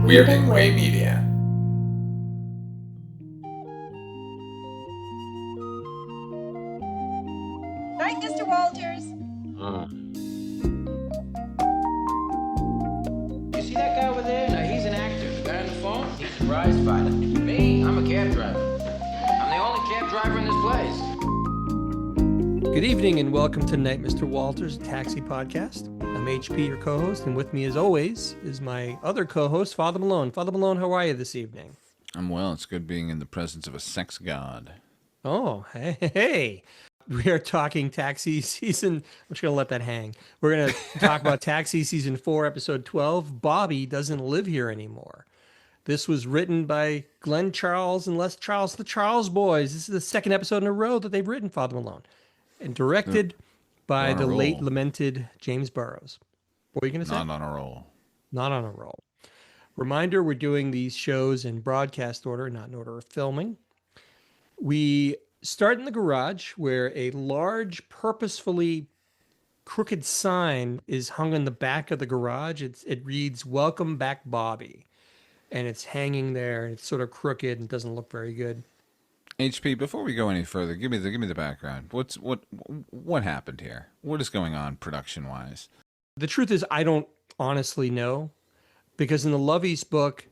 Weirding Way Media. Right, Mr. Walters? You see that guy over there? Now, he's an actor. The guy on the phone, he's a prize fighter. Me, I'm a cab driver. I'm the only cab driver in this place. Good evening and welcome to Night Mr. Walters Taxi Podcast. I'm HP, your co-host, and with me as always is my other co-host, Father Malone. Father Malone, how are you this evening? I'm well. It's good being in the presence of a sex god. Oh, hey. We are talking Taxi season. I'm just going to let that hang. We're going to talk about Taxi season 4, episode 12. Bobby doesn't live here anymore. This was written by Glenn Charles and Les Charles, the Charles Boys. This is the second episode in a row that they've written, Father Malone. And directed by the late lamented James Burrows. What were you going to say? Not on a roll. Not on a roll. Reminder, we're doing these shows in broadcast order, not in order of filming. We start in the garage where a large, purposefully crooked sign is hung on the back of the garage. It reads, "Welcome back, Bobby." And it's hanging there, and it's sort of crooked and doesn't look very good. HP, before we go any further, give me the background. What happened here? What is going on production wise? The truth is, I don't honestly know, because in the Lovey's book,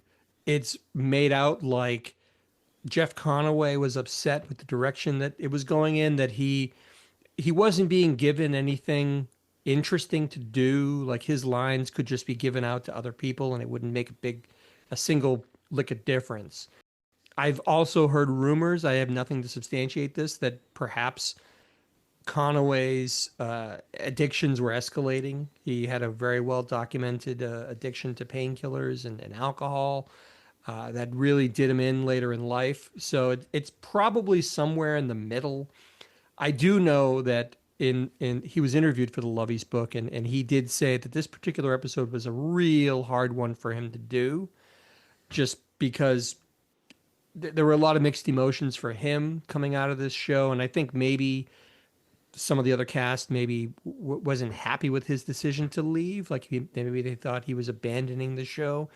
it's made out like Jeff Conaway was upset with the direction that it was going in, that he wasn't being given anything interesting to do. Like his lines could just be given out to other people and it wouldn't make a single lick of difference. I've also heard rumors, I have nothing to substantiate this, that perhaps Conaway's addictions were escalating. He had a very well documented addiction to painkillers and alcohol that really did him in later in life. So it's probably somewhere in the middle. I do know that he was interviewed for the Lovey's book, and he did say that this particular episode was a real hard one for him to do, just because there were a lot of mixed emotions for him coming out of this show. And I think maybe some of the other cast maybe wasn't happy with his decision to leave. Like maybe they thought he was abandoning the show.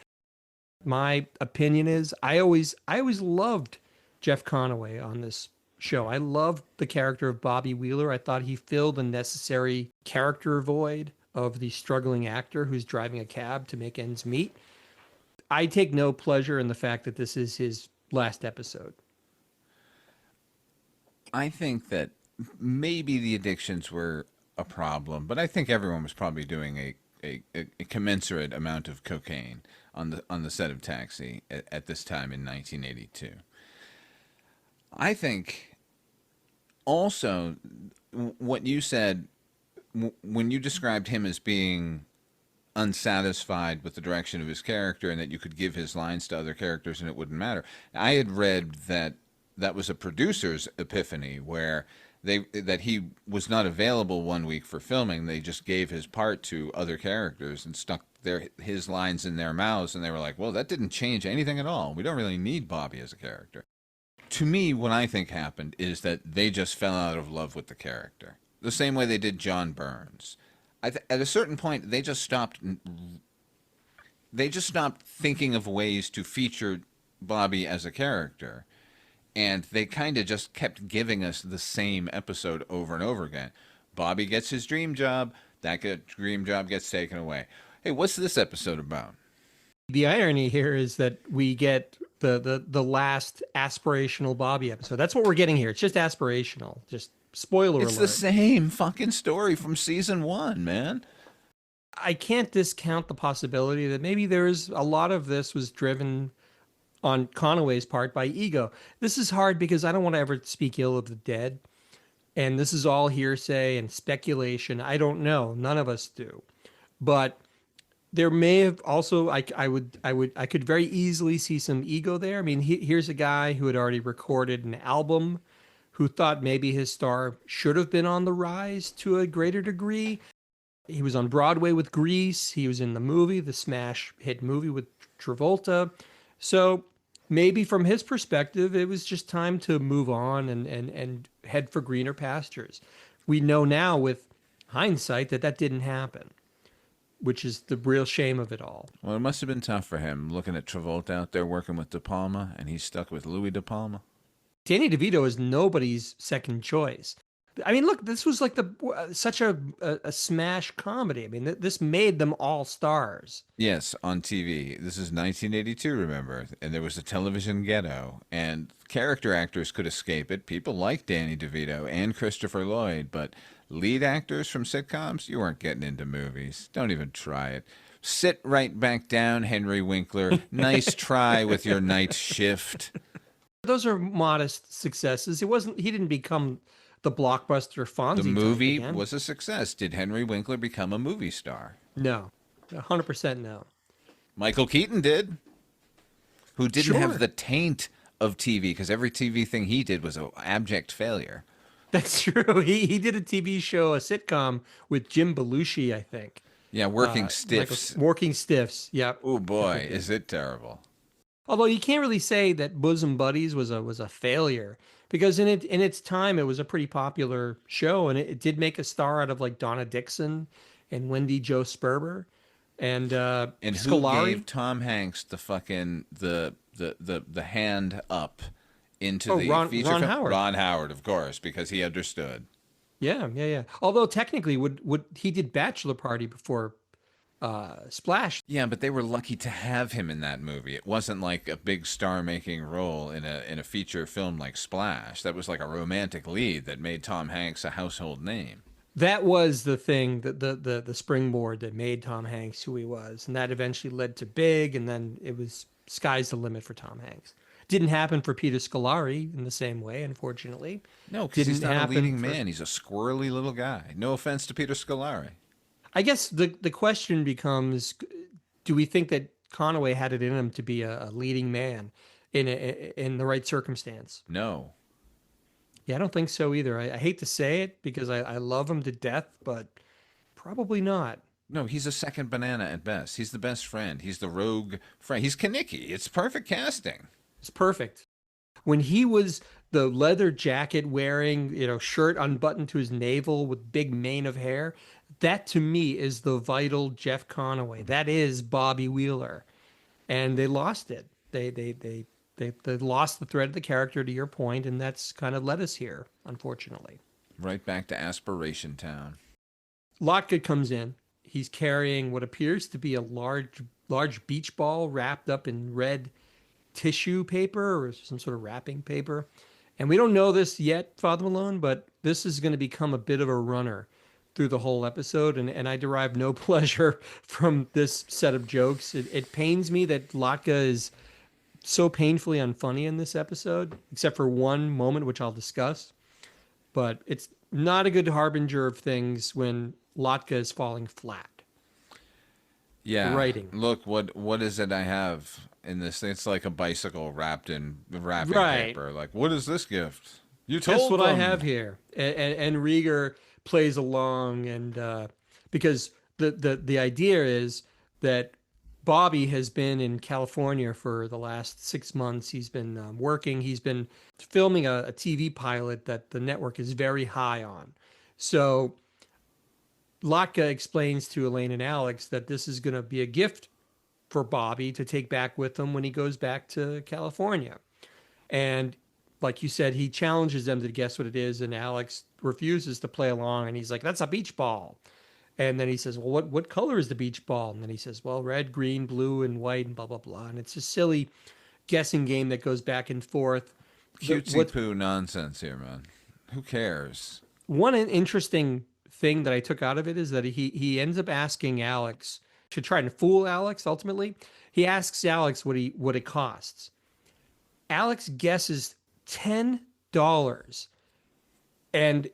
My opinion is I always loved Jeff Conaway on this show. I loved the character of Bobby Wheeler. I thought he filled the necessary character void of the struggling actor who's driving a cab to make ends meet. I take no pleasure in the fact that this is his last episode. I think that maybe the addictions were a problem, but I think everyone was probably doing a commensurate amount of cocaine on the set of Taxi at this time in 1982. I think also what you said when you described him as being unsatisfied with the direction of his character and that you could give his lines to other characters and it wouldn't matter. I had read that was a producer's epiphany where that he was not available one week for filming. They just gave his part to other characters and stuck his lines in their mouths, and they were like, well, that didn't change anything at all. We don't really need Bobby as a character. To me, what I think happened is that they just fell out of love with the character. The same way they did John Burns. At a certain point, they just stopped thinking of ways to feature Bobby as a character. And they kind of just kept giving us the same episode over and over again. Bobby gets his dream job. That dream job gets taken away. Hey, what's this episode about? The irony here is that we get the last aspirational Bobby episode. That's what we're getting here. It's just aspirational. Just spoiler alert. It's the same fucking story from season 1, man. I can't discount the possibility that maybe there's a lot of this was driven on Conaway's part by ego. This is hard because I don't want to ever speak ill of the dead. And this is all hearsay and speculation. I don't know. None of us do. But there may have also, I could very easily see some ego there. I mean, here's a guy who had already recorded an album, who thought maybe his star should have been on the rise to a greater degree. He was on Broadway with Grease. He was in the movie, the smash hit movie with Travolta. So maybe from his perspective, it was just time to move on and head for greener pastures. We know now with hindsight that didn't happen. which is the real shame of it all. Well, it must have been tough for him looking at Travolta out there working with De Palma, and he's stuck with Louie De Palma. Danny DeVito is nobody's second choice. I mean, look, this was like such a smash comedy. I mean, this made them all stars. Yes, on TV. This is 1982, remember? And there was a television ghetto, and character actors could escape it. People like Danny DeVito and Christopher Lloyd, but lead actors from sitcoms, you weren't getting into movies. Don't even try it. Sit right back down, Henry Winkler. Nice try with your night shift. Those are modest successes. He didn't become the blockbuster Fonzie. The movie was a success. Did Henry Winkler become a movie star? No. 100% no. Michael Keaton did. Who didn't have the taint of TV, because every TV thing he did was an abject failure. That's true. He did a TV show, a sitcom with Jim Belushi, I think. Yeah, Working Stiffs. Working Stiffs, yep. Oh boy, is it terrible. Although you can't really say that Bosom Buddies was a failure, because in its time it was a pretty popular show, and it did make a star out of like Donna Dixon and Wendy Jo Sperber and Scolari. Who gave Tom Hanks the fucking the hand up into the feature Ron film? Howard. Ron Howard, of course, because he understood. Yeah. Although technically, would he did Bachelor Party before Splash? Yeah, but they were lucky to have him in that movie. It wasn't like a big star-making role in a feature film like Splash. That was like a romantic lead that made Tom Hanks a household name. That was the thing, the springboard that made Tom Hanks who he was, and that eventually led to Big, and then it was sky's the limit for Tom Hanks. Didn't happen for Peter Scolari in the same way, unfortunately. No, because he's not a leading man. He's a squirrely little guy. No offense to Peter Scolari. I guess the question becomes, do we think that Conaway had it in him to be a leading man in the right circumstance? No. Yeah, I don't think so either. I hate to say it because I love him to death, but probably not. No, he's a second banana at best. He's the best friend. He's the rogue friend. He's Kaneki. It's perfect casting. It's perfect. When he was the leather jacket wearing, shirt unbuttoned to his navel with big mane of hair, that to me is the vital Jeff Conaway. That is Bobby Wheeler. And they lost it. They lost the thread of the character, to your point, and that's kind of led us here, unfortunately. Right back to Aspiration Town. Lotka comes in. He's carrying what appears to be a large beach ball wrapped up in red tissue paper or some sort of wrapping paper. And we don't know this yet, Father Malone, but this is going to become a bit of a runner through the whole episode, and I derive no pleasure from this set of jokes. It pains me that Lotka is so painfully unfunny in this episode, except for one moment, which I'll discuss. But it's not a good harbinger of things when Lotka is falling flat. Yeah. The writing. Look, what is it I have in this? It's like a bicycle wrapped in wrapping paper. Like, what is this gift? You told That's what them. I have here. And Rieger plays along, and because the idea is that Bobby has been in California for the last 6 months. He's been working. He's been filming a TV pilot that the network is very high on. So Lotka explains to Elaine and Alex that this is going to be a gift for Bobby to take back with him when he goes back to California. And like you said, he challenges them to guess what it is, and Alex refuses to play along, and he's like, that's a beach ball. And then he says, well, what color is the beach ball? And then he says, well, red, green, blue, and white, and blah, blah, blah. And it's a silly guessing game that goes back and forth. Cutesy poo nonsense here, man. Who cares? One interesting thing that I took out of it is that he ends up asking Alex to try and fool Alex. Ultimately, he asks Alex what it costs. Alex guesses $10, and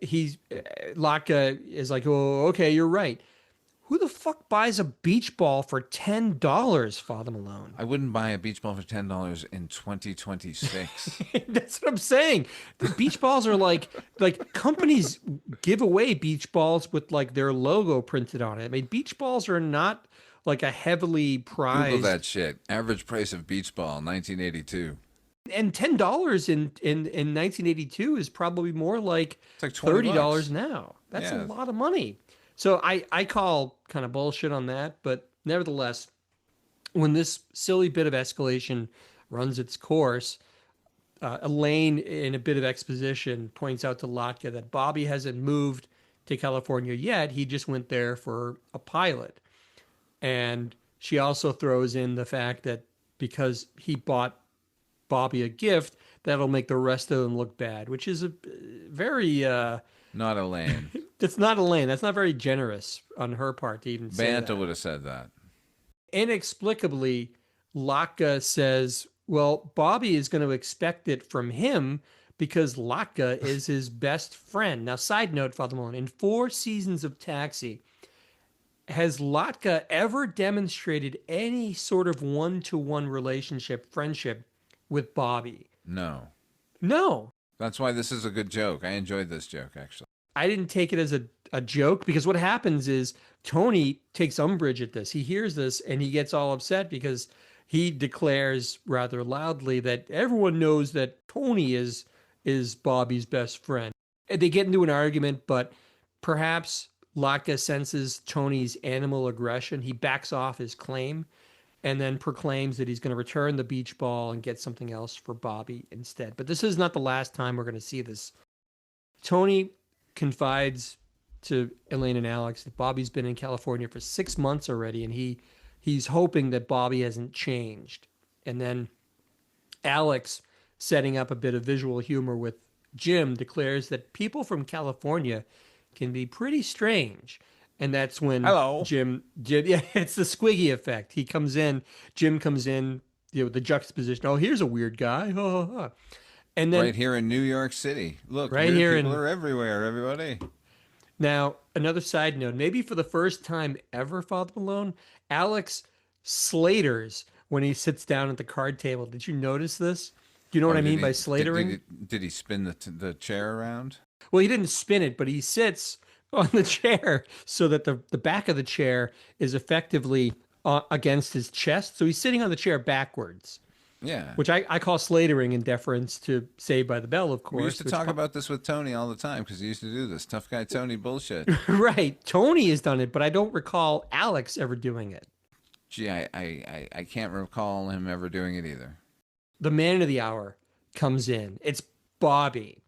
Lotka is like, oh, okay, you're right. Who the fuck buys a beach ball for $10, Father Malone? I wouldn't buy a beach ball for $10 in 2026. That's what I'm saying. The beach balls are like companies give away beach balls with like their logo printed on it. I mean, beach balls are not like a heavily prized. Google that shit. Average price of beach ball, 1982. And $10 in 1982 is probably more like it's like $20 now. That's a lot of money. So I call kind of bullshit on that, but nevertheless, when this silly bit of escalation runs its course, Elaine, in a bit of exposition, points out to Latka that Bobby hasn't moved to California yet. He just went there for a pilot. And she also throws in the fact that because he bought Bobby a gift, that'll make the rest of them look bad, which is a very, Not Elaine. that's not Elaine. That's not very generous on her part to even say Banta that. would have said that. Inexplicably, Latka says, well, Bobby is going to expect it from him because Latka is his best friend. Now, side note, Father Malone, in 4 seasons of Taxi, has Latka ever demonstrated any sort of one-to-one relationship, friendship with Bobby? No. No. That's why this is a good joke. I enjoyed this joke, actually. I didn't take it as a joke because what happens is Tony takes umbrage at this. He hears this and he gets all upset because he declares rather loudly that everyone knows that Tony is Bobby's best friend. And they get into an argument, but perhaps Latka senses Tony's animal aggression. He backs off his claim and then proclaims that he's going to return the beach ball and get something else for Bobby instead. But this is not the last time we're going to see this. Tony confides to Elaine and Alex that Bobby's been in California for 6 months already, and he's hoping that Bobby hasn't changed. And then Alex, setting up a bit of visual humor with Jim, declares that people from California can be pretty strange. And that's when Hello. Jim, yeah, it's the Squiggy effect. He comes in, Jim comes in, the juxtaposition. Oh, here's a weird guy. And then Right here in New York City. Look, Right weird here people in- are everywhere, everybody. Now, another side note, maybe for the first time ever, Father Malone, Alex slaters when he sits down at the card table. Did you notice this? Do you know what I mean by slatering? Did he spin the chair around? Well, he didn't spin it, but he sits on the chair so that the back of the chair is effectively against his chest. So he's sitting on the chair backwards, Yeah. which I call slatering in deference to Saved by the Bell, of course. We used to which talk about this with Tony all the time because he used to do this. Tough guy Tony bullshit. Right. Tony has done it, but I don't recall Alex ever doing it. Gee, I can't recall him ever doing it either. The man of the hour comes in. It's Bobby.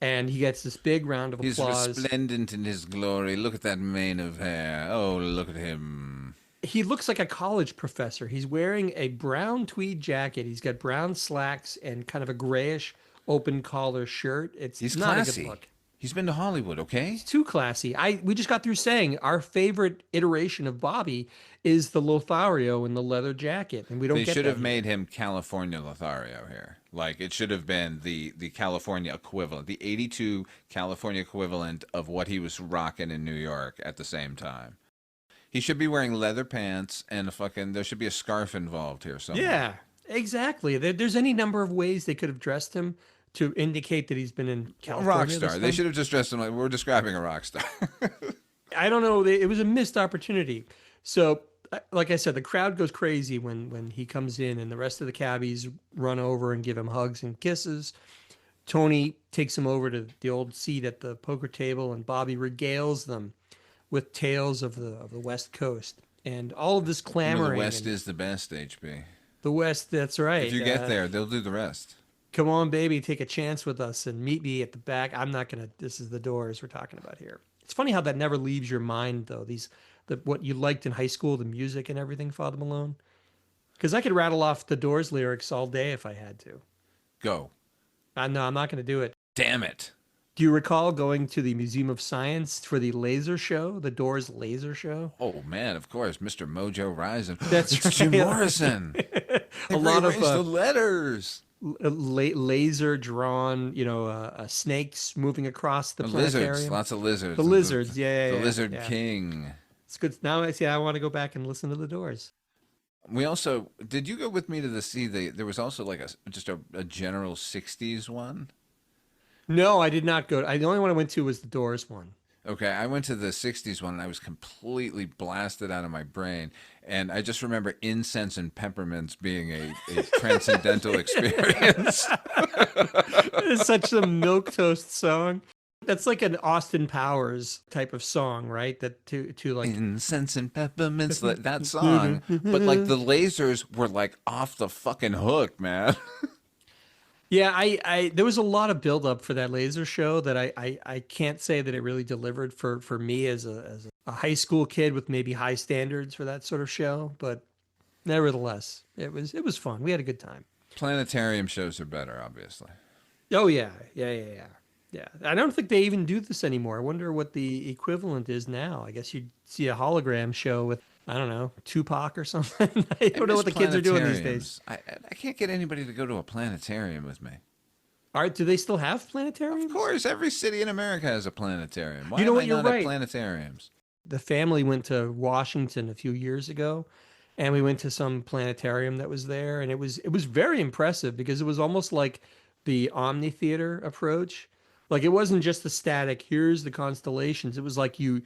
And he gets this big round of He's applause. resplendent in his glory. Look at that mane of hair. Oh, look at him. He looks like a college professor. He's wearing a brown tweed jacket. He's got brown slacks and kind of a grayish open collar shirt. He's not classy. a good look. He's been to Hollywood, okay? It's too classy. We just got through saying our favorite iteration of Bobby is the Lothario in the leather jacket, and we don't They get should that have here. made him California Lothario here. Like, it should have been the California equivalent, the 82 California equivalent of what he was rocking in New York at the same time. He should be wearing leather pants and there should be a scarf involved here somewhere. Yeah, exactly. There's any number of ways they could have dressed him to indicate that he's been in A California. rock this star. They time. should have just dressed him like we're describing a rock star. I don't know. It was a missed opportunity. So, like I said, the crowd goes crazy when he comes in, and the rest of the cabbies run over and give him hugs and kisses. Tony takes him over to the old seat at the poker table, and Bobby regales them with tales of the West Coast and all of this You know, clamoring. the West and is the best, HB. the West. That's right. If you get there, they'll do the rest. Come on, baby, take a chance with us and meet me at the back. I'm not gonna. This is the Doors we're talking about here. It's funny how that never leaves your mind, though. What you liked in high school, the music and everything, Father Malone. Because I could rattle off the Doors lyrics all day if I had to. Go. No, I'm not going to do it. Damn it. Do you recall going to the Museum of Science for the laser show, the Doors laser show? Oh, man, of course. Mr. Mojo Rising. That's it's Jim right. Morrison. A lot of the letters. laser drawn, snakes moving across the planetarium. Lizards. Lots of lizards. The lizards, yeah. The Lizard yeah. King. It's good. Now I want to go back and listen to the Doors. We also, did you go with me to there was also like a general 60s one? No, I did not go. The only one I went to was the Doors one. Okay, I went to the 60s one and I was completely blasted out of my brain. And I just remember incense and peppermints being a transcendental experience. It's such a milquetoast song. That's like an Austin Powers type of song, right? That to like Incense and peppermints, that song. But like the lasers were like off the fucking hook, man. Yeah, I there was a lot of buildup for that laser show that I can't say that it really delivered for me as a high school kid with maybe high standards for that sort of show, but nevertheless, it was fun. We had a good time. Planetarium shows are better, obviously. Oh yeah. Yeah. I don't think they even do this anymore. I wonder what the equivalent is now. I guess you'd see a hologram show with, I don't know, Tupac or something. I don't know what the kids are doing these days. I can't get anybody to go to a planetarium with me. All right, do they still have Of planetariums? course, every city in America has a planetarium. Why You know am what? I You're not at right. planetariums? The family went to Washington a few years ago, and we went to some planetarium that was there, and it was very impressive because it was almost like the Omni Theater approach. Like it wasn't just the static, here's the constellations. It was like you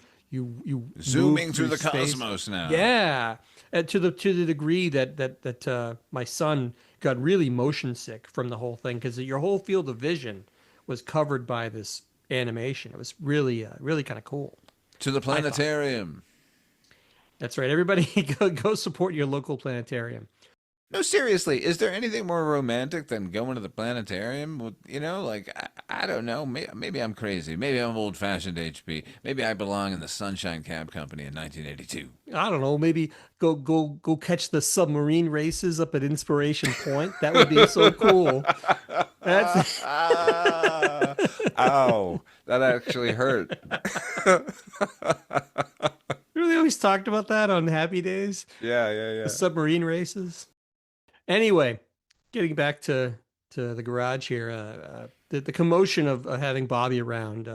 Zooming move through the space. cosmos now. Yeah, to the degree that my son got really motion sick from the whole thing because your whole field of vision was covered by this animation. It was really kind of cool. To the I thought. planetarium. That's right. Everybody go support your local planetarium. No, seriously, is there anything more romantic than going to the planetarium? You know, like, I don't know. Maybe I'm crazy. Maybe I'm old-fashioned HP. Maybe I belong in the Sunshine Cab Company in 1982. I don't know, maybe go catch the submarine races up at Inspiration Point. That would be so cool. That's Ow, that actually hurt. They always talked about that on Happy Days. Yeah. The submarine races. Anyway, getting back to the garage here, the commotion of having Bobby around.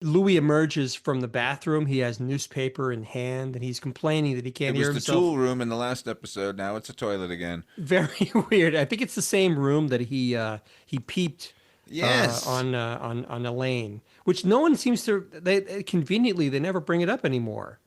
Louie emerges from the bathroom. He has newspaper in hand, and he's complaining that he can't It hear was the himself. tool room in the last episode. Now it's a toilet again. Very weird. I think it's the same room that he peeped Yes. on Elaine, which no one seems to. They conveniently they never bring it up anymore.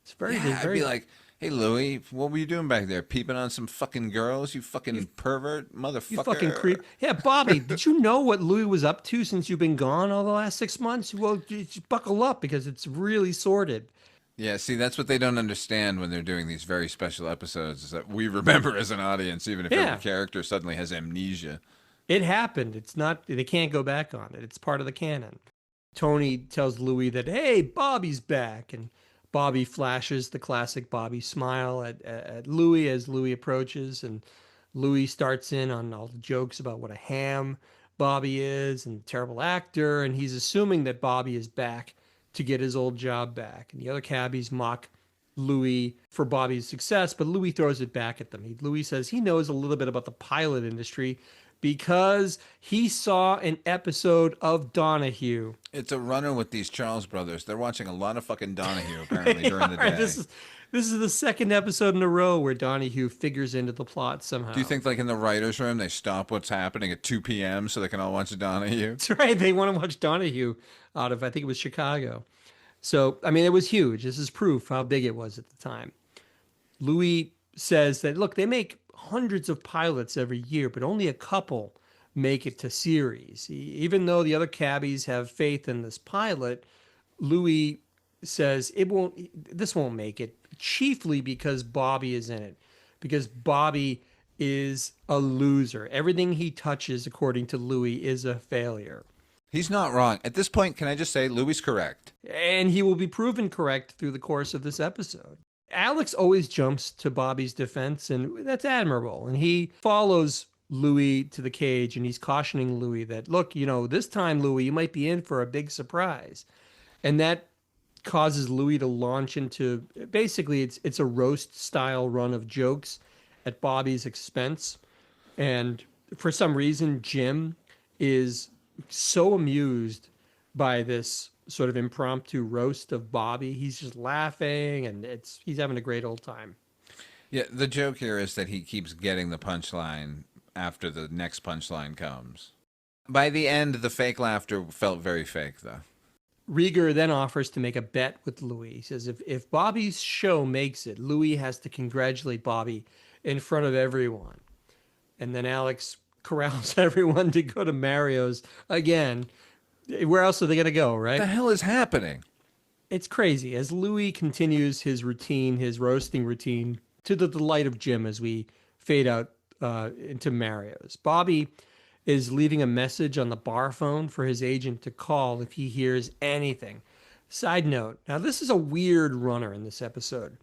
It's very Yeah, I'd very. be like, hey, Louie, what were you doing back there? Peeping on some fucking girls? You fucking pervert motherfucker. You fucking creep. Yeah, Bobby, did you know what Louie was up to since you've been gone all the last 6 months? Well, just buckle up because it's really sordid. Yeah, see, that's what they don't understand when they're doing these very special episodes, is that we remember as an audience, even if Yeah. every character suddenly has amnesia. It happened. It's not, they can't go back on it. It's part of the canon. Tony tells Louie that, hey, Bobby's back. And Bobby flashes the classic Bobby smile at Louie as Louie approaches. And Louie starts in on all the jokes about what a ham Bobby is and terrible actor. And he's assuming that Bobby is back to get his old job back. And the other cabbies mock Louie for Bobby's success, but Louie throws it back at them. Louie says he knows a little bit about the pilot industry because he saw an episode of Donahue. It's a runner with these Charles brothers. They're watching a lot of fucking Donahue, apparently, during the day. This is the second episode in a row where Donahue figures into the plot somehow. Do you think, like, in the writer's room, they stop what's happening at 2 p.m. so they can all watch Donahue? That's right. They want to watch Donahue out of, I think it was Chicago. So, I mean, it was huge. This is proof how big it was at the time. Louis says that, look, they make hundreds of pilots every year, but only a couple make it to series. Even though the other cabbies have faith in this pilot, Louis says this won't make it, chiefly because Bobby is in it, because Bobby is a loser. Everything he touches, according to Louis, is a failure. He's not wrong. At this point, can I just say Louis correct? And he will be proven correct through the course of this episode. Alex always jumps to Bobby's defense, and that's admirable. And he follows Louis to the cage, and he's cautioning Louis that, look, this time, Louis, you might be in for a big surprise. And that causes Louis to launch into, basically, it's a roast-style run of jokes at Bobby's expense. And for some reason, Jim is so amused by this sort of impromptu roast of Bobby. He's just laughing, and he's having a great old time. Yeah, the joke here is that he keeps getting the punchline after the next punchline comes. By the end, the fake laughter felt very fake, though. Rieger then offers to make a bet with Louis. He says if Bobby's show makes it, Louis has to congratulate Bobby in front of everyone. And then Alex corrals everyone to go to Mario's again, Where else are they going to go, right? What the hell is happening? It's crazy. As Louie continues his routine, his roasting routine, to the delight of Jim as we fade out into Mario's. Bobby is leaving a message on the bar phone for his agent to call if he hears anything. Side note, now this is a weird runner in this episode.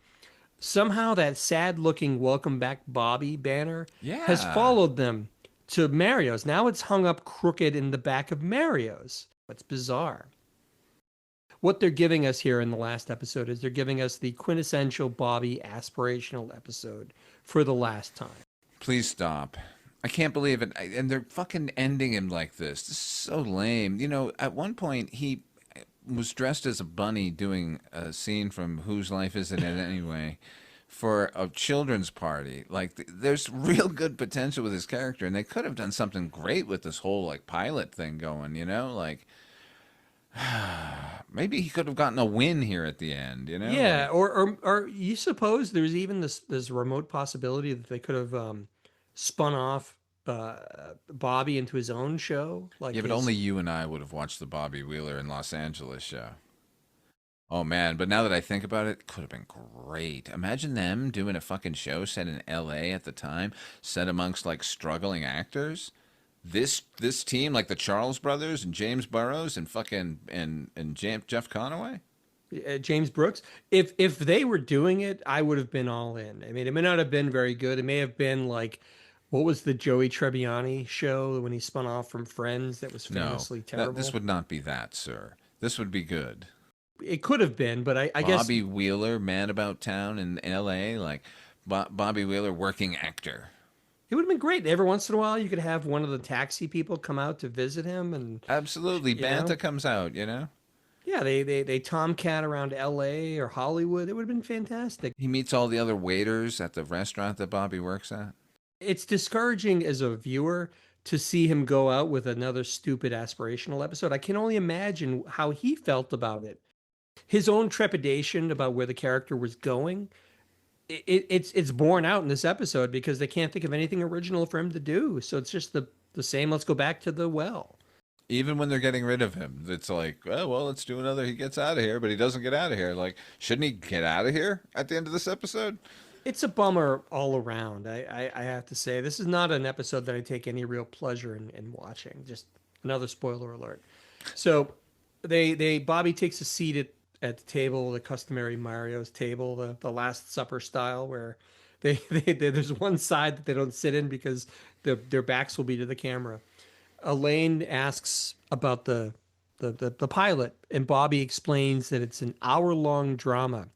Somehow that sad-looking "Welcome Back, Bobby" banner has Yeah. followed them to Mario's. Now it's hung up crooked in the back of Mario's. It's bizarre. What they're giving us here in the last episode is they're giving us the quintessential Bobby aspirational episode for the last time. Please stop. I can't believe it. And they're fucking ending him like this. This is so lame. You know, at one point he was dressed as a bunny doing a scene from Whose Life Is It Anyway for a children's party. Like, there's real good potential with his character, and they could have done something great with this whole like pilot thing going, you know? Like, maybe he could have gotten a win here at the end, you know? Yeah, or you suppose there's even this remote possibility that they could have spun off Bobby into his own show? Like, Yeah, but only you and I would have watched the Bobby Wheeler in Los Angeles show. Oh man, but now that I think about it, it could have been great. Imagine them doing a fucking show set in LA at the time, set amongst like struggling actors. This team, like the Charles brothers and James Burrows and fucking and Jeff Conaway. James Brooks. If they were doing it, I would have been all in. I mean, it may not have been very good. It may have been like, what was the Joey Tribbiani show when he spun off from Friends that was famously terrible? This would not be that, sir. This would be good. It could have been, but I guess Bobby Wheeler, Man About Town in L.A., like Bobby Wheeler, working actor. it would have been great. Every once in a while, you could have one of the taxi people come out to visit him, and Absolutely, you know? Banta comes out, you know? Yeah, they tomcat around L.A. or Hollywood. It would have been fantastic. He meets all the other waiters at the restaurant that Bobby works at. It's discouraging as a viewer to see him go out with another stupid aspirational episode. I can only imagine how he felt about it. His own trepidation about where the character was going. It's borne out in this episode because they can't think of anything original for him to do. So it's just the same. Let's go back to the well. Even when they're getting rid of him, it's like, oh, well, let's do another. He gets out of here, but he doesn't get out of here. Like, shouldn't he get out of here at the end of this episode? It's a bummer all around. I have to say, this is not an episode that I take any real pleasure in watching. Just another spoiler alert. So Bobby takes a seat at the table, the customary Mario's table, the Last Supper style, where there's one side that they don't sit in because their backs will be to the camera. Elaine asks about the pilot, and Bobby explains that it's an hour-long drama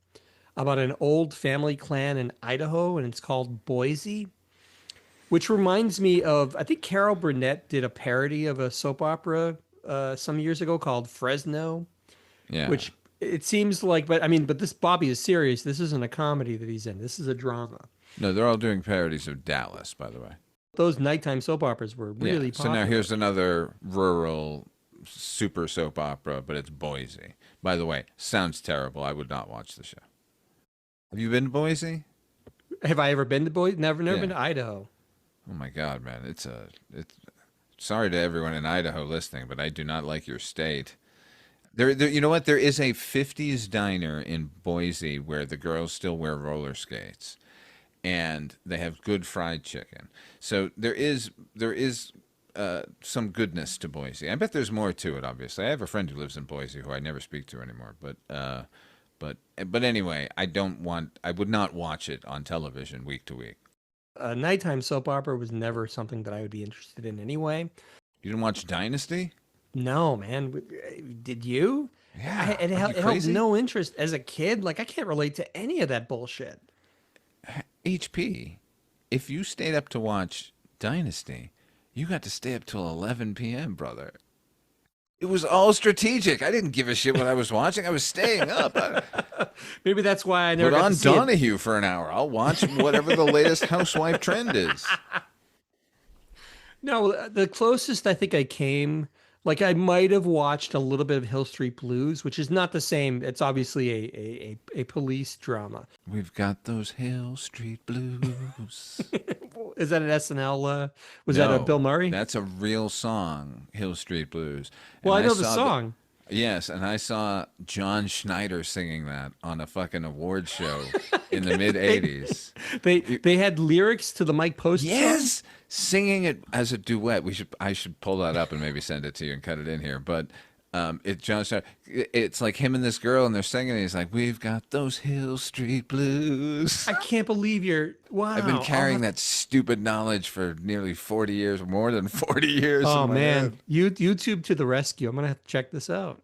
about an old family clan in Idaho, and it's called Boise, which reminds me of, I think Carol Burnett did a parody of a soap opera some years ago called Fresno, Yeah. which it seems like, but this Bobby is serious. This isn't a comedy that he's in. This is a drama. No, they're all doing parodies of Dallas, by the way. Those nighttime soap operas were really So popular. now here's another rural super soap opera, but it's Boise. By the way, sounds terrible. I would not watch the show. Have you been to Boise? Have I ever been to Boise? Never Yeah. been to Idaho. Oh my God, man! It's sorry to everyone in Idaho listening, but I do not like your state. There, you know what? There is a '50s diner in Boise where the girls still wear roller skates, and they have good fried chicken. So there is some goodness to Boise. I bet there's more to it. Obviously, I have a friend who lives in Boise who I never speak to anymore. But anyway, I would not watch it on television week to week. A nighttime soap opera was never something that I would be interested in anyway. You didn't watch Dynasty? No, man. Did you? Yeah. It Are you held crazy? no interest as a kid. Like, I can't relate to any of that bullshit. HP, if you stayed up to watch Dynasty, you got to stay up till 11 p.m., brother. It was all strategic. I didn't give a shit what I was watching. I was staying up. Maybe that's why I never Put got on to see it. Donahue for an hour. I'll watch whatever the latest housewife trend is. No, the closest I think I came, like I might have watched a little bit of Hill Street Blues, which is not the same. It's obviously a police drama. We've got those Hill Street blues. Is that an SNL? Was that a No, Bill Murray? that's a real song, Hill Street Blues. And Well, I know the saw song. Yes, and I saw John Schneider singing that on a fucking award show in the mid '80s. They had lyrics to the Mike Post song? Yes, singing it as a duet. I should pull that up and maybe send it to you and cut it in here. But John Schneider, it's like him and this girl, and they're singing. And he's like, "We've got those Hill Street Blues." I can't believe wow. I've been carrying that stupid knowledge for nearly 40 years, more than 40 years. Oh in my man, head. YouTube to the rescue! I'm gonna have to check this out.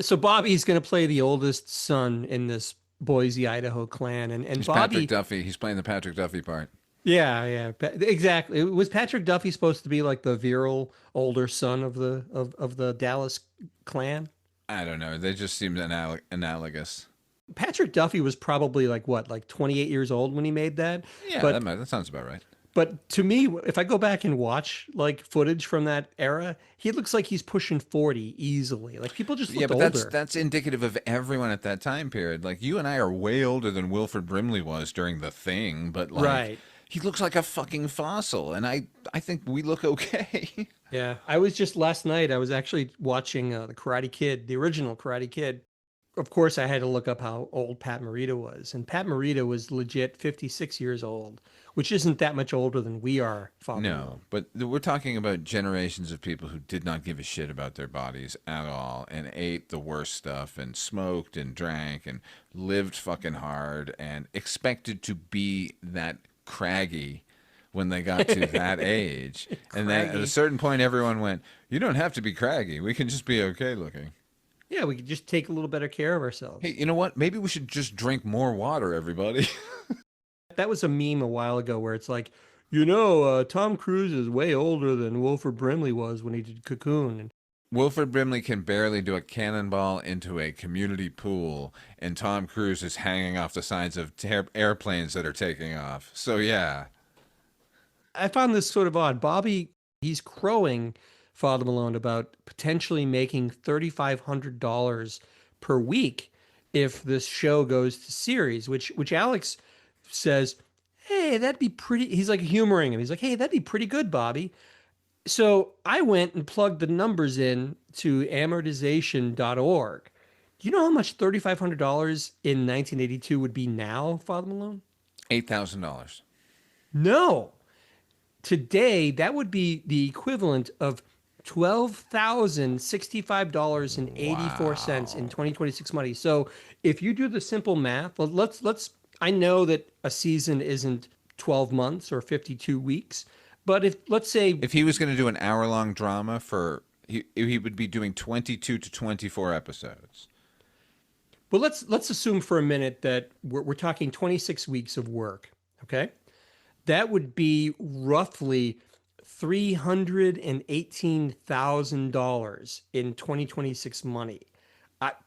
So Bobby's gonna play the oldest son in this Boise, Idaho clan, and He's Bobby. Patrick Duffy. He's playing the Patrick Duffy part. Yeah, exactly. Was Patrick Duffy supposed to be like the virile older son of the Dallas clan? I don't know. They just seemed analogous. Patrick Duffy was probably like 28 years old when he made that. Yeah, but that sounds about right. But to me, if I go back and watch like footage from that era, he looks like he's pushing 40 easily. Like people just looked older. That's indicative of everyone at that time period. Like you and I are way older than Wilford Brimley was during The Thing, but like right. He looks like a fucking fossil, and I think we look okay. Yeah, I was just last night. I was actually watching the Karate Kid, the original Karate Kid. Of course, I had to look up how old Pat Morita was, and Pat Morita was legit 56 years old, which isn't that much older than we are. Father No, Malone. but we're talking about generations of people who did not give a shit about their bodies at all, and ate the worst stuff, and smoked and drank, and lived fucking hard, and expected to be that craggy when they got to that age. And then at a certain point, everyone went, "You don't have to be craggy. We can just be okay looking." Yeah, we could just take a little better care of ourselves. Hey, you know what? Maybe we should just drink more water, everybody. That was a meme a while ago where it's like, Tom Cruise is way older than Wilford Brimley was when he did Cocoon. And Wilford Brimley can barely do a cannonball into a community pool, and Tom Cruise is hanging off the sides of airplanes that are taking off. So, yeah. I found this sort of odd. Bobby, he's crowing Father Malone about potentially making $3,500 per week if this show goes to series, which Alex says, hey, that'd be pretty. He's like humoring him. He's like, hey, that'd be pretty good, Bobby. So I went and plugged the numbers in to amortization.org. Do you know how much $3,500 in 1982 would be now, Father Malone? $8,000. No. Today, that would be the equivalent of $12,065.84 in 2026 money. So if you do the simple math, let's I know that a season isn't 12 months or 52 weeks, but let's say if he was going to do an hour-long drama he would be doing 22 to 24 episodes. Well, let's assume for a minute that we're talking 26 weeks of work, okay? That would be roughly $318,000 in 2026 money.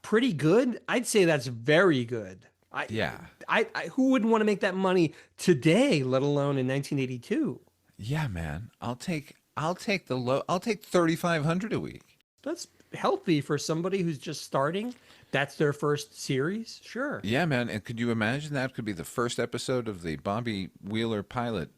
Pretty good. I'd say that's very good. Who wouldn't want to make that money today, let alone in 1982? Yeah, man. I'll take $3,500 a week. That's healthy for somebody who's just starting. That's their first series. Sure. Yeah, man. And could you imagine that could be the first episode of the Bobby Wheeler pilot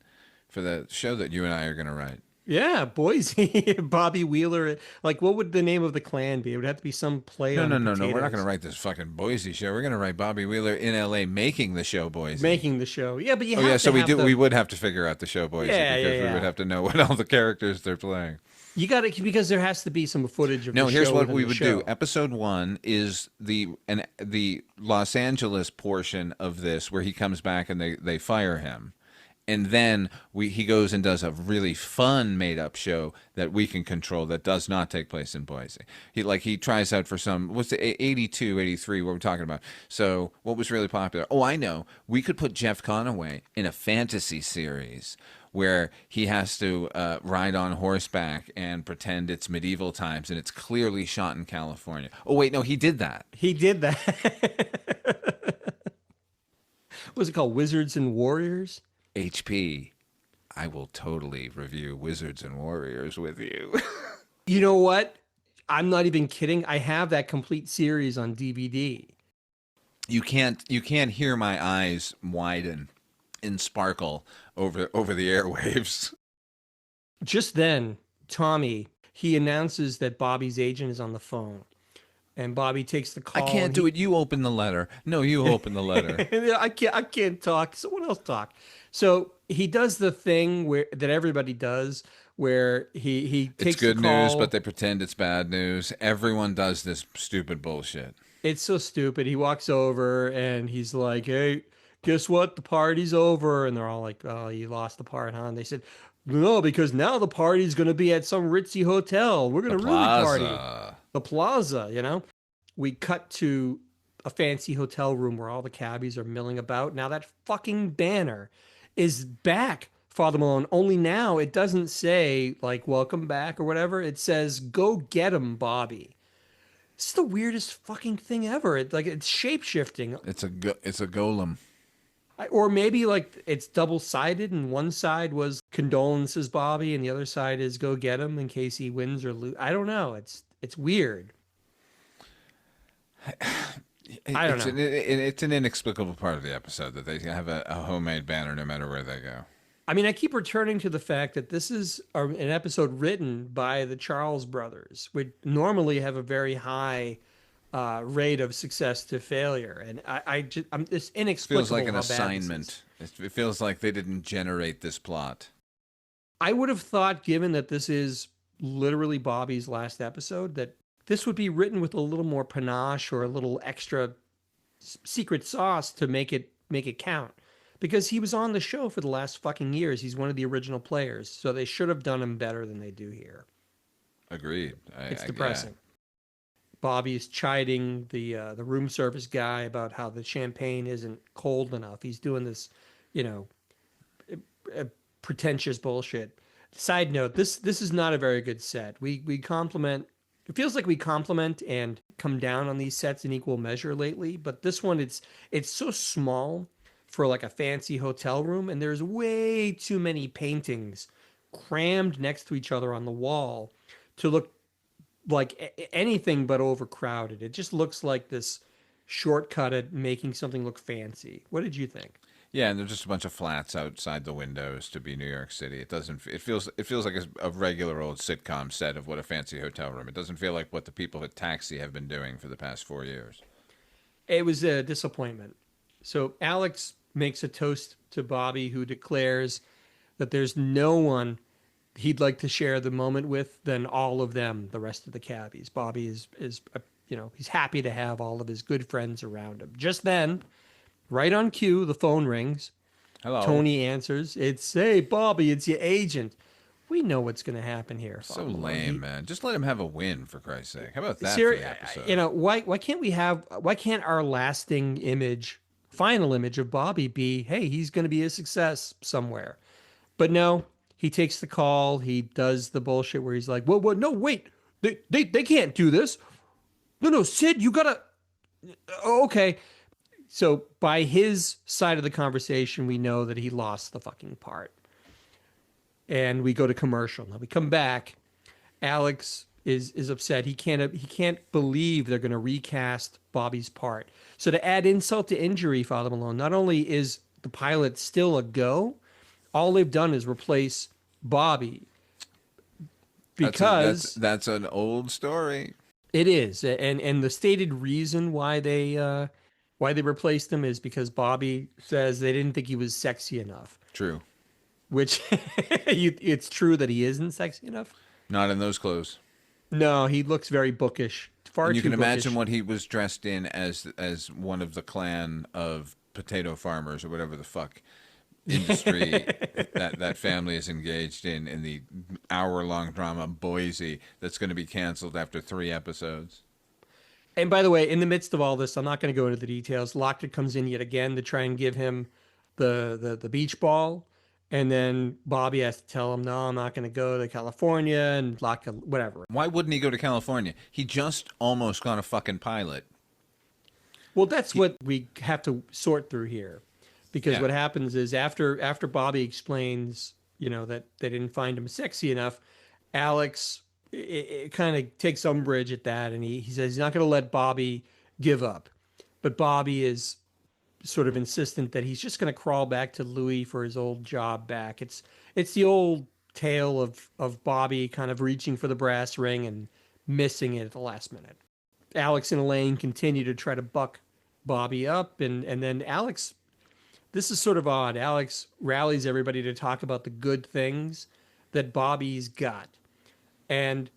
for the show that you and I are going to write? Yeah, Boise, Bobby Wheeler. Like, what would the name of the clan be? It would have to be some play on No. potatoes. We're not going to write this fucking Boise show. We're going to write Bobby Wheeler in L.A. making the show Boise. Making the show. Yeah, but we would have to figure out the show Boise because we would have to know what all the characters they're playing. You got to, because there has to be some footage of No, the here's show what within we the would show. do. Episode 1 is the Los Angeles portion of this where he comes back and they fire him. And then he goes and does a really fun made-up show that we can control that does not take place in Boise. He tries out for what's the 82, 83, what we're talking about. So what was really popular? Oh, I know. We could put Jeff Conaway in a fantasy series where he has to ride on horseback and pretend it's medieval times, and it's clearly shot in California. Oh, wait, no, he did that. He did that. What was it called? Wizards and Warriors? HP, I will totally review Wizards and Warriors with you. You know what? I'm not even kidding. I have that complete series on DVD. You can't hear my eyes widen in sparkle over the airwaves. Just then, Tommy, he announces that Bobby's agent is on the phone. And Bobby takes the I call. can't do it. You open the letter. No, you open the letter. I can't talk. Someone else talk. So he does the thing that everybody does, where he It's takes the good news, but call. they pretend it's bad news. Everyone does this stupid bullshit. It's so stupid. He walks over and he's like, "Hey, guess what? The party's over." And they're all like, "Oh, you lost the part, huh?" And they said, "No, because now the party's going to be at some ritzy hotel. We're going The to really party." plaza. The plaza, you know? We cut to a fancy hotel room where all the cabbies are milling about. Now that fucking banner is back, Father Malone. Only now it doesn't say like "welcome back" or whatever. It says "go get him, Bobby." It's the weirdest fucking thing ever. It's shape shifting, It's a golem. or maybe like it's double sided, and one side was condolences, Bobby, and the other side is "go get him" in case he wins or lose. I don't know. It's weird. I don't know. It's an inexplicable part of the episode that they have a homemade banner no matter where they go. I mean, I keep returning to the fact that this is an episode written by the Charles brothers, which normally have a very high rate of success to failure, and it's inexplicable. Feels like an how bad this is. assignment. It feels like they didn't generate this plot. I would have thought, given that this is literally Bobby's last episode, that this would be written with a little more panache or a little extra secret sauce to make it count. Because he was on the show for the last fucking years. He's one of the original players. So they should have done him better than they do here. Agreed. It's depressing. Bobby's chiding the room service guy about how the champagne isn't cold enough. He's doing this, you know, pretentious bullshit. Side note, this is not a very good set. We compliment. It feels like we compliment and come down on these sets in equal measure lately, but this one it's so small for like a fancy hotel room, and there's way too many paintings crammed next to each other on the wall to look like anything but overcrowded. It just looks like this shortcut at making something look fancy. What did you think? Yeah, and there's just a bunch of flats outside the windows to be New York City. It doesn't. It feels like a regular old sitcom set of what a fancy hotel room. It doesn't feel like what the people at Taxi have been doing for the past 4 years. It was a disappointment. So Alex makes a toast to Bobby, who declares that there's no one he'd like to share the moment with than all of them, the rest of the cabbies. Bobby is he's happy to have all of his good friends around him. Just then, right on cue, the phone rings. Hello. Tony answers. It's, "Hey, Bobby, it's your agent." We know what's going to happen here. So lame, man. Just let him have a win, for Christ's sake. How about that for the episode? You know, why can't our lasting image, final image of Bobby be, hey, he's going to be a success somewhere? But no, he takes the call. He does the bullshit where he's like, "Well, no, wait, they can't do this. No, Sid, you gotta." Okay. So by his side of the conversation, we know that he lost the fucking part. And we go to commercial. Now we come back. Alex is upset. He can't believe they're going to recast Bobby's part. So to add insult to injury, Father Malone, not only is the pilot still a go, all they've done is replace Bobby. Because that's an old story. It is, and the stated reason why they replaced him is because Bobby says they didn't think he was sexy enough. True. Which it's true that he isn't sexy enough. Not in those clothes. No, he looks very bookish. Far and you too can bookish. imagine what he was dressed in as one of the clan of potato farmers or whatever the fuck industry that family is engaged in the hour-long drama Boise that's going to be canceled after 3 episodes. And by the way, in the midst of all this, I'm not going to go into the details. Lockett comes in yet again to try and give him the beach ball. And then Bobby has to tell him, "No, I'm not going to go to California," and Lockett, whatever. Why wouldn't he go to California? He just almost got a fucking pilot. Well, that's what we have to sort through here. Because what happens is after Bobby explains, that they didn't find him sexy enough, Alex it kind of takes umbrage at that, and he says he's not going to let Bobby give up. But Bobby is sort of insistent that he's just going to crawl back to Louie for his old job back. It's the old tale of Bobby kind of reaching for the brass ring and missing it at the last minute. Alex and Elaine continue to try to buck Bobby up, and then Alex, this is sort of odd. Alex rallies everybody to talk about the good things that Bobby's got. And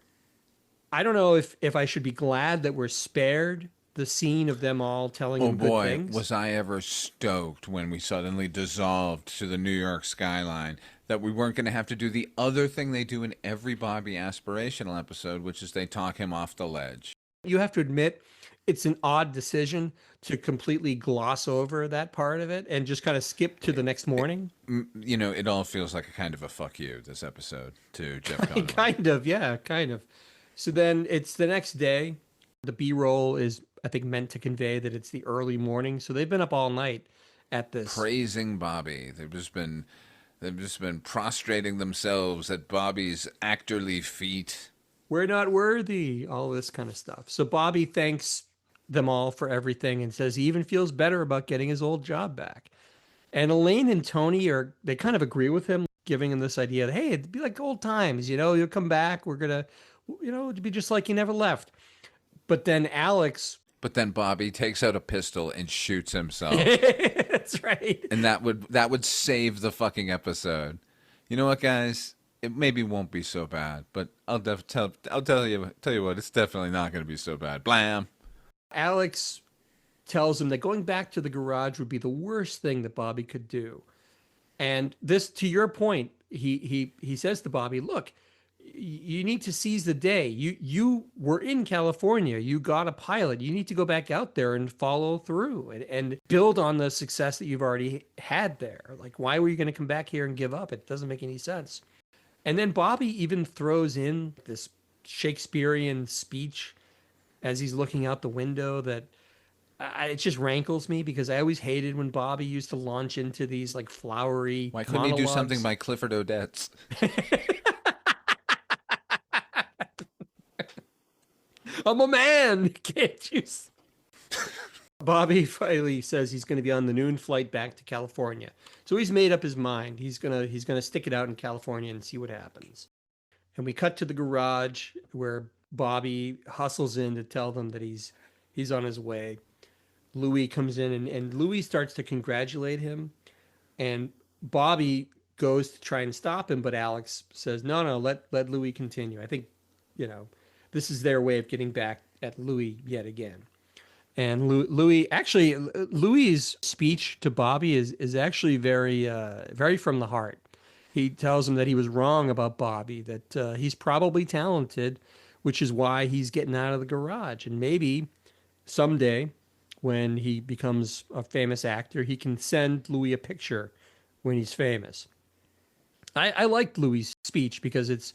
I don't know if I should be glad that we're spared the scene of them all telling him good things. Was I ever stoked when we suddenly dissolved to the New York skyline that we weren't going to have to do the other thing they do in every Bobby aspirational episode, which is they talk him off the ledge. You have to admit, it's an odd decision to completely gloss over that part of it and just kind of skip to the next morning. You know, it all feels like a kind of a fuck you, this episode, to Jeff Conaway. Kind of, yeah, kind of. So then it's the next day. The B-roll is, I think, meant to convey that it's the early morning. So they've been up all night at this. Praising Bobby. They've just been prostrating themselves at Bobby's actorly feet. We're not worthy, all this kind of stuff. So Bobby thanks them all for everything and says he even feels better about getting his old job back. And Elaine and Tony they kind of agree with him, giving him this idea that, hey, it'd be like old times, you'll come back. We're going to, it'd be just like you never left. But then Bobby takes out a pistol and shoots himself. That's right. And that would save the fucking episode. You know what, guys? It maybe won't be so bad, but I'll tell you what, it's definitely not going to be so bad. Blam. Alex tells him that going back to the garage would be the worst thing that Bobby could do. And this, to your point, he says to Bobby, look, you need to seize the day. You were in California. You got a pilot. You need to go back out there and follow through and build on the success that you've already had there. Like, why were you going to come back here and give up? It doesn't make any sense. And then Bobby even throws in this Shakespearean speech as he's looking out the window that it just rankles me because I always hated when Bobby used to launch into these like flowery Why couldn't monologues. he do something by Clifford Odets? I'm a man. Can't you? Bobby finally says he's going to be on the noon flight back to California. So he's made up his mind. He's gonna stick it out in California and see what happens. And we cut to the garage where Bobby hustles in to tell them that he's on his way. Louie comes in and Louie starts to congratulate him. And Bobby goes to try and stop him, but Alex says, no, let Louie continue. I think, this is their way of getting back at Louie yet again. And Louie's speech to Bobby is actually very, very from the heart. He tells him that he was wrong about Bobby, that he's probably talented, which is why he's getting out of the garage. And maybe someday when he becomes a famous actor, he can send Louie a picture when he's famous. I liked Louie's speech because it's,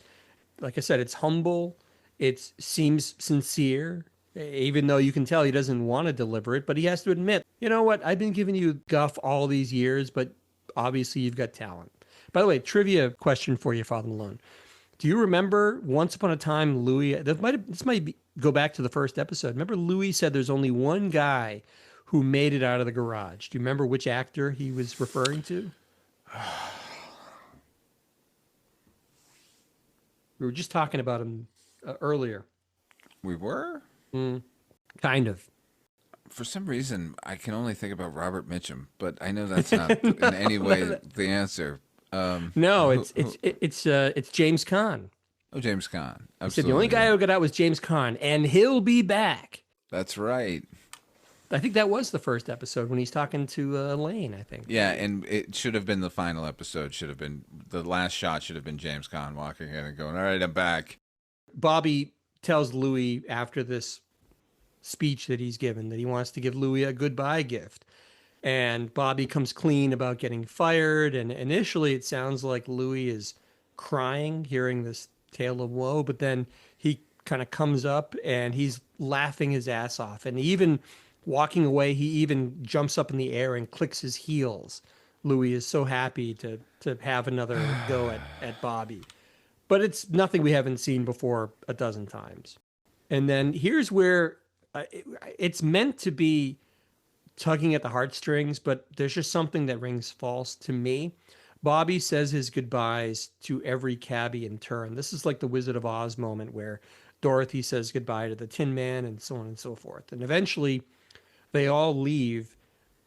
like I said, it's humble. It seems sincere, even though you can tell he doesn't want to deliver it, but he has to admit, you know what, I've been giving you guff all these years, but obviously you've got talent. By the way, trivia question for you, Father Malone. Do you remember once upon a time, Louie, this might go back to the first episode. Remember Louie said there's only one guy who made it out of the garage. Do you remember which actor he was referring to? We were just talking about him earlier. We were? Kind of. For some reason, I can only think about Robert Mitchum, but I know that's not in any way the answer. No, it's James Caan. Oh, James Caan. Absolutely. He said the only guy who got out was James Caan, and he'll be back. That's right. I think that was the first episode when he's talking to Elaine, I think. Yeah, and it should have been the final episode. The last shot should have been James Caan walking in and going, all right, I'm back. Bobby tells Louie after this speech that he's given that he wants to give Louie a goodbye gift. And Bobby comes clean about getting fired. And initially it sounds like Louie is crying, hearing this tale of woe. But then he kind of comes up and he's laughing his ass off. And even walking away, he even jumps up in the air and clicks his heels. Louie is so happy to have another go at Bobby. But it's nothing we haven't seen before a dozen times. And then here's where it's meant to be tugging at the heartstrings, but there's just something that rings false to me. Bobby says his goodbyes to every cabbie in turn. This is like the Wizard of Oz moment where Dorothy says goodbye to the Tin Man and so on and so forth. And eventually they all leave.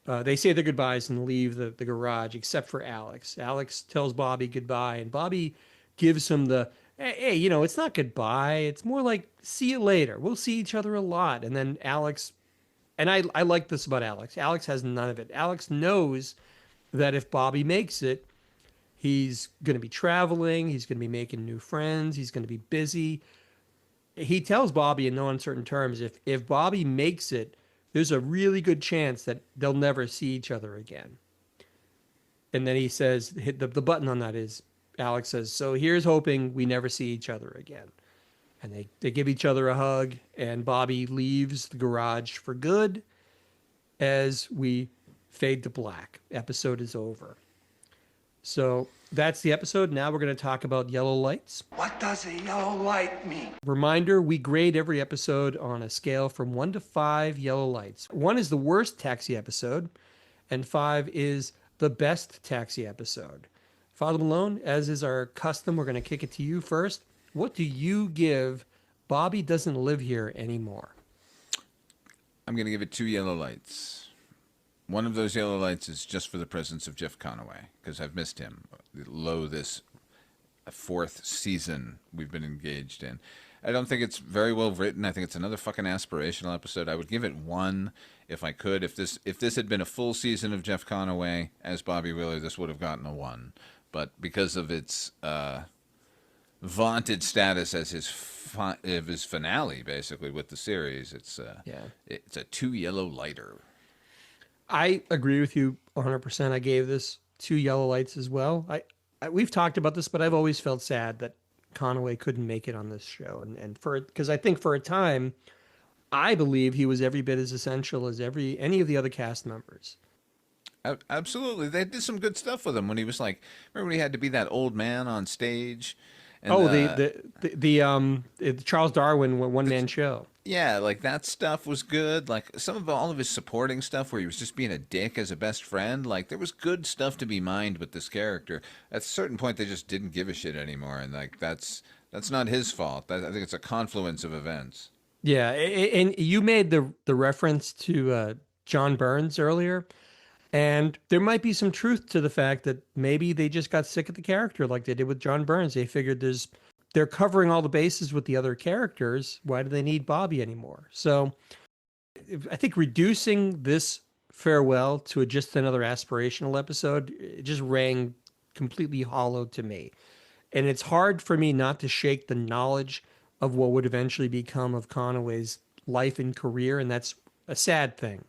They say their goodbyes and leave the garage, except for Alex. Alex tells Bobby goodbye, and Bobby gives him the, hey, it's not goodbye. It's more like, see you later. We'll see each other a lot. And then Alex, and I like this about Alex. Alex has none of it. Alex knows that if Bobby makes it, he's going to be traveling. He's going to be making new friends. He's going to be busy. He tells Bobby in no uncertain terms, if Bobby makes it, there's a really good chance that they'll never see each other again. And then he says, hit the button on that is, Alex says, so here's hoping we never see each other again. And they give each other a hug, and Bobby leaves the garage for good as we fade to black. Episode is over. So that's the episode. Now we're going to talk about yellow lights. What does a yellow light mean? Reminder, we grade every episode on a scale from 1 to 5 yellow lights. 1 is the worst Taxi episode, and 5 is the best Taxi episode. Father Malone, as is our custom, we're going to kick it to you first. What do you give Bobby Doesn't Live Here Anymore? I'm going to give it 2 yellow lights. One of those yellow lights is just for the presence of Jeff Conaway, because I've missed him. Lo, this 4th season we've been engaged in. I don't think it's very well written. I think it's another fucking aspirational episode. I would give it 1 if I could. If this had been a full season of Jeff Conaway as Bobby Wheeler, this would have gotten a 1. But because of its vaunted status as his finale, basically, with the series, it's a 2 yellow lighter. I agree with you 100%. I gave this 2 yellow lights as well. We've talked about this, but I've always felt sad that Conaway couldn't make it on this show, because I think for a time, I believe he was every bit as essential as any of the other cast members. Absolutely, they did some good stuff with him when he was like, remember when he had to be that old man on stage? And, the Charles Darwin one-man show. Yeah, like that stuff was good. Like all of his supporting stuff where he was just being a dick as a best friend. Like there was good stuff to be mined with this character. At a certain point, they just didn't give a shit anymore, and like that's not his fault. I think it's a confluence of events. Yeah, and you made the reference to John Burns earlier, and there might be some truth to the fact that maybe they just got sick of the character like they did with John Burns. They figured they're covering all the bases with the other characters. Why do they need Bobby anymore? So I think reducing this farewell to just another aspirational episode, it just rang completely hollow to me. And it's hard for me not to shake the knowledge of what would eventually become of Conaway's life and career. And that's a sad thing.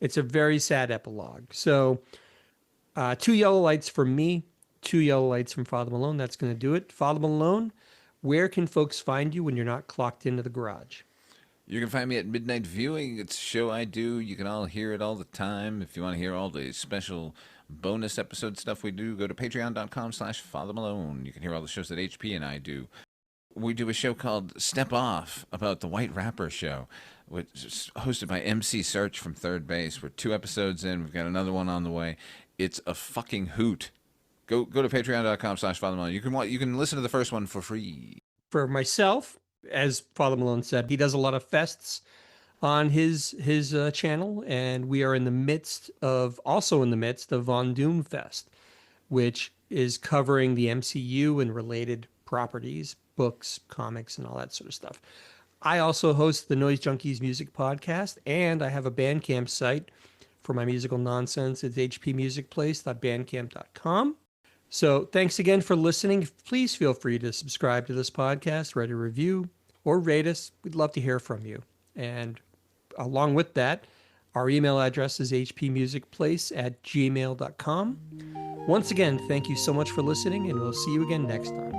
It's a very sad epilogue. So 2 yellow lights from me, 2 yellow lights from Father Malone. That's going to do it. Father Malone, where can folks find you when you're not clocked into the garage? You can find me at Midnight Viewing. It's a show I do. You can all hear it all the time. If you want to hear all the special bonus episode stuff we do, go to patreon.com/Father Malone. You can hear all the shows that HP and I do. We do a show called Step Off about the White Rapper Show, which is hosted by MC Search from Third Base. We're 2 episodes in. We've got another one on the way. It's a fucking hoot. Go to patreon.com/Father Malone. You can listen to the first one for free. For myself, as Father Malone said, he does a lot of fests on his channel, and we are in the midst of Von Doom Fest, which is covering the MCU and related properties, books, comics, and all that sort of stuff. I also host the Noise Junkies Music Podcast, and I have a Bandcamp site for my musical nonsense. It's hpmusicplace.bandcamp.com. So thanks again for listening. Please feel free to subscribe to this podcast, write a review, or rate us. We'd love to hear from you. And along with that, our email address is hpmusicplace@gmail.com. Once again, thank you so much for listening, and we'll see you again next time.